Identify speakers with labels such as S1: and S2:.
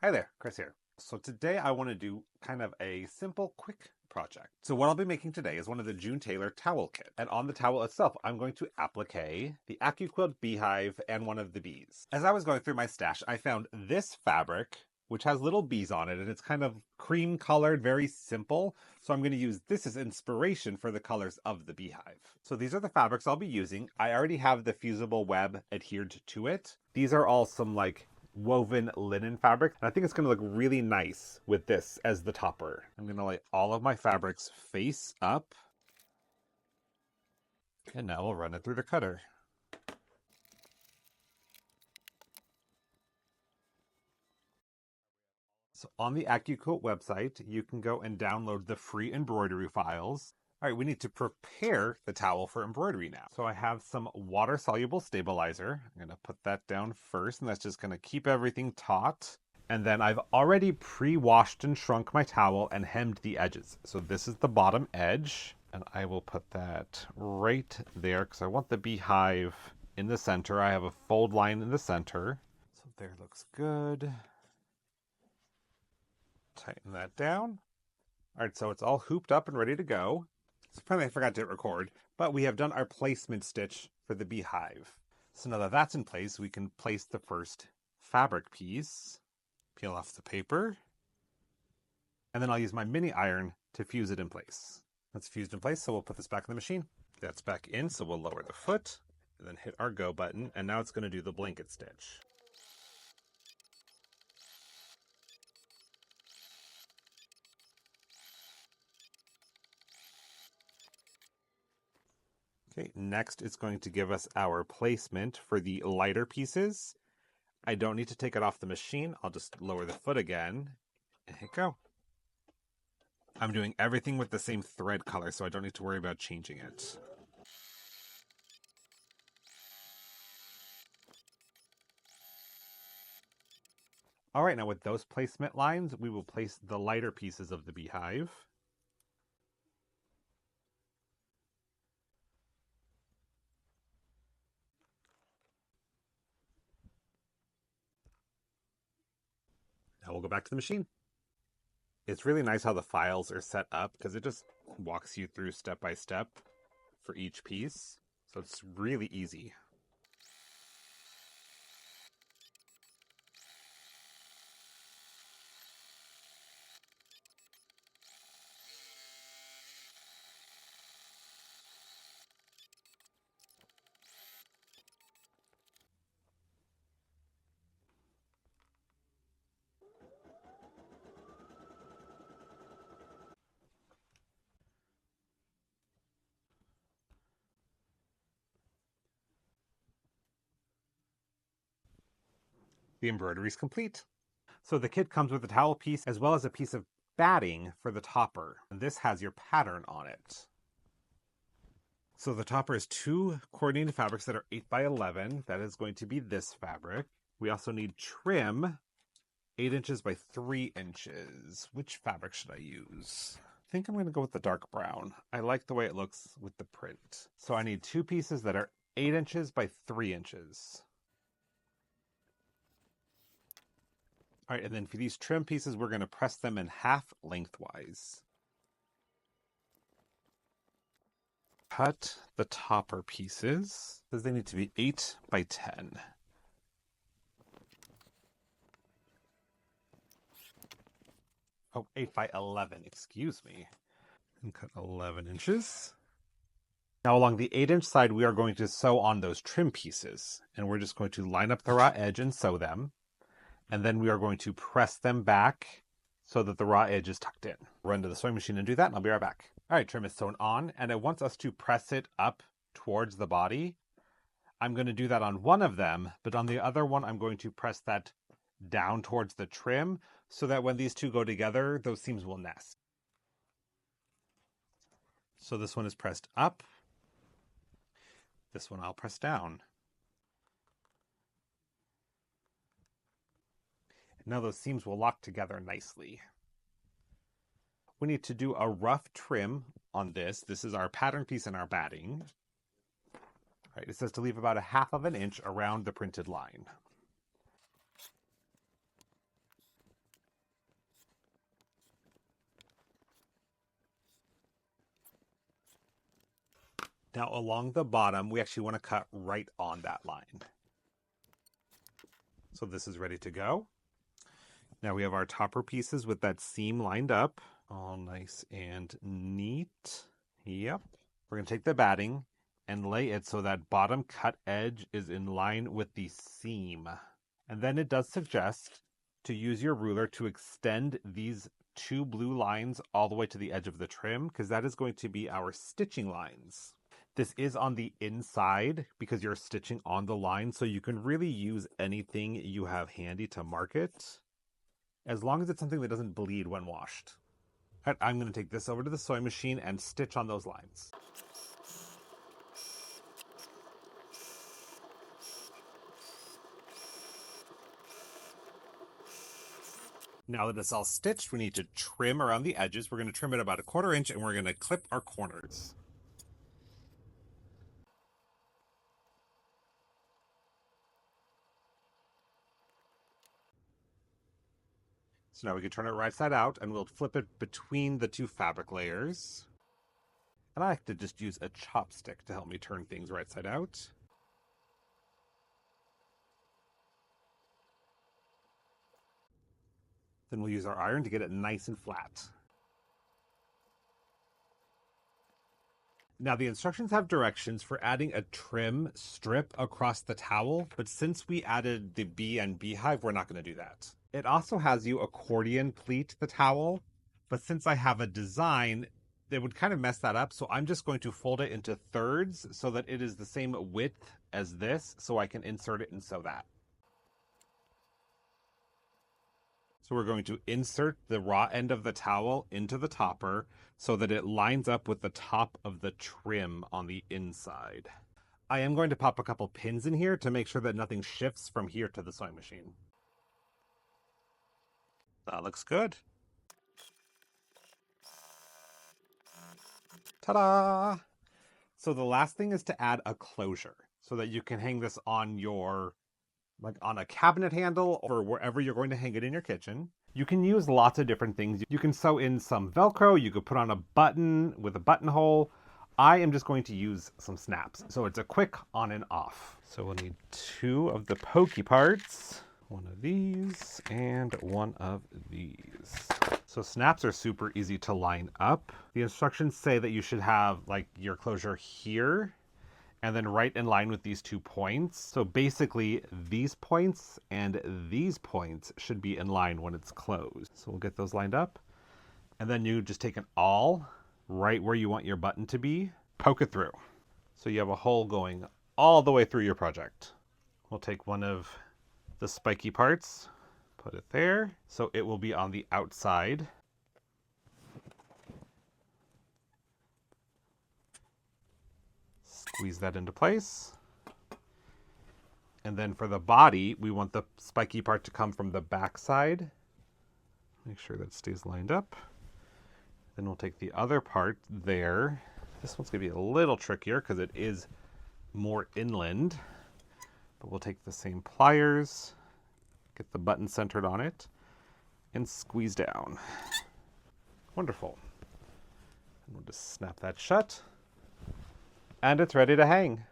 S1: Hi there, Chris here. So today I want to do kind of a simple, quick project. So what I'll be making today is one of the June Tailor towel kit. And on the towel itself, I'm going to applique the AccuQuilt Beehive and one of the bees. As I was going through my stash, I found this fabric, which has little bees on it, and it's kind of cream colored, very simple. So I'm going to use this as inspiration for the colors of the beehive. So these are the fabrics I'll be using. I already have the fusible web adhered to it. These are all some woven linen fabric, and I think it's going to look really nice with this as the topper. I'm going to lay all of my fabrics face up, and now we'll run it through the cutter. So on the AccuQuilt website, you can go and download the free embroidery files. All right, we need to prepare the towel for embroidery now. So I have some water-soluble stabilizer. I'm gonna put that down first, and that's just gonna keep everything taut. And then I've already pre-washed and shrunk my towel and hemmed the edges. So this is the bottom edge, and I will put that right there because I want the beehive in the center. I have a fold line in the center. So there looks good. Tighten that down. All right, so it's all hooped up and ready to go. So apparently I forgot to record, but we have done our placement stitch for the beehive. So now that that's in place, we can place the first fabric piece, peel off the paper, and then I'll use my mini iron to fuse it in place. That's fused in place, so we'll put this back in the machine. That's back in, so we'll lower the foot, and then hit our go button, and now it's going to do the blanket stitch. Okay, next it's going to give us our placement for the lighter pieces. I don't need to take it off the machine. I'll just lower the foot again and hit go. I'm doing everything with the same thread color, so I don't need to worry about changing it. All right, now with those placement lines, we will place the lighter pieces of the beehive. Now we'll go back to the machine. It's really nice how the files are set up because it just walks you through step by step for each piece. So it's really easy. The embroidery is complete. So the kit comes with a towel piece as well as a piece of batting for the topper. And this has your pattern on it. So the topper is two coordinated fabrics that are 8 by 11. That is going to be this fabric. We also need trim, 8 inches by 3 inches. Which fabric should I use? I think I'm going to go with the dark brown. I like the way it looks with the print. So I need 2 pieces that are 8 inches by 3 inches. All right, and then for these trim pieces, we're going to press them in half lengthwise. Cut the topper pieces, because they need to be 8 by 10. Oh, 8 by 11, excuse me. And cut 11 inches. Now along the 8-inch side, we are going to sew on those trim pieces. And we're just going to line up the raw edge and sew them. And then we are going to press them back so that the raw edge is tucked in. Run to the sewing machine and do that, and I'll be right back. All right, trim is sewn on, and it wants us to press it up towards the body. I'm going to do that on one of them, but on the other one, I'm going to press that down towards the trim so that when these two go together, those seams will nest. So this one is pressed up. This one I'll press down. Now those seams will lock together nicely. We need to do a rough trim on this. This is our pattern piece and our batting. All right, it says to leave about 1/2 of an inch around the printed line. Now along the bottom, we actually want to cut right on that line. So this is ready to go. Now we have our topper pieces with that seam lined up. All nice and neat. Yep. We're going to take the batting and lay it so that bottom cut edge is in line with the seam. And then it does suggest to use your ruler to extend these 2 blue lines all the way to the edge of the trim, because that is going to be our stitching lines. This is on the inside because you're stitching on the line, so you can really use anything you have handy to mark it, as long as it's something that doesn't bleed when washed. All right, I'm going to take this over to the sewing machine and stitch on those lines. Now that it's all stitched, we need to trim around the edges. We're going to trim it about 1/4 inch, and we're going to clip our corners. So now we can turn it right side out, and we'll flip it between the 2 fabric layers. And I like to just use a chopstick to help me turn things right side out. Then we'll use our iron to get it nice and flat. Now the instructions have directions for adding a trim strip across the towel, but since we added the bee and beehive, we're not going to do that. It also has you accordion pleat the towel, but since I have a design, it would kind of mess that up, so I'm just going to fold it into thirds so that it is the same width as this, so I can insert it and sew that. So we're going to insert the raw end of the towel into the topper so that it lines up with the top of the trim on the inside. I am going to pop a couple pins in here to make sure that nothing shifts from here to the sewing machine. That looks good. Ta-da! So the last thing is to add a closure so that you can hang this on your, like on a cabinet handle or wherever you're going to hang it in your kitchen. You can use lots of different things. You can sew in some Velcro, you could put on a button with a buttonhole. I am just going to use some snaps. So it's a quick on and off. So we'll need 2 of the pokey parts, 1 of these and 1 of these. So snaps are super easy to line up. The instructions say that you should have like your closure here and then right in line with these 2 points. So basically these points and these points should be in line when it's closed. So we'll get those lined up. And then you just take an awl right where you want your button to be, poke it through. So you have a hole going all the way through your project. We'll take 1 of the spiky parts, put it there. So it will be on the outside. Squeeze that into place. And then for the body, we want the spiky part to come from the back side. Make sure that stays lined up. Then we'll take the other part there. This one's gonna be a little trickier because it is more inland. But we'll take the same pliers, get the button centered on it, and squeeze down. Wonderful. And we'll just snap that shut. And it's ready to hang.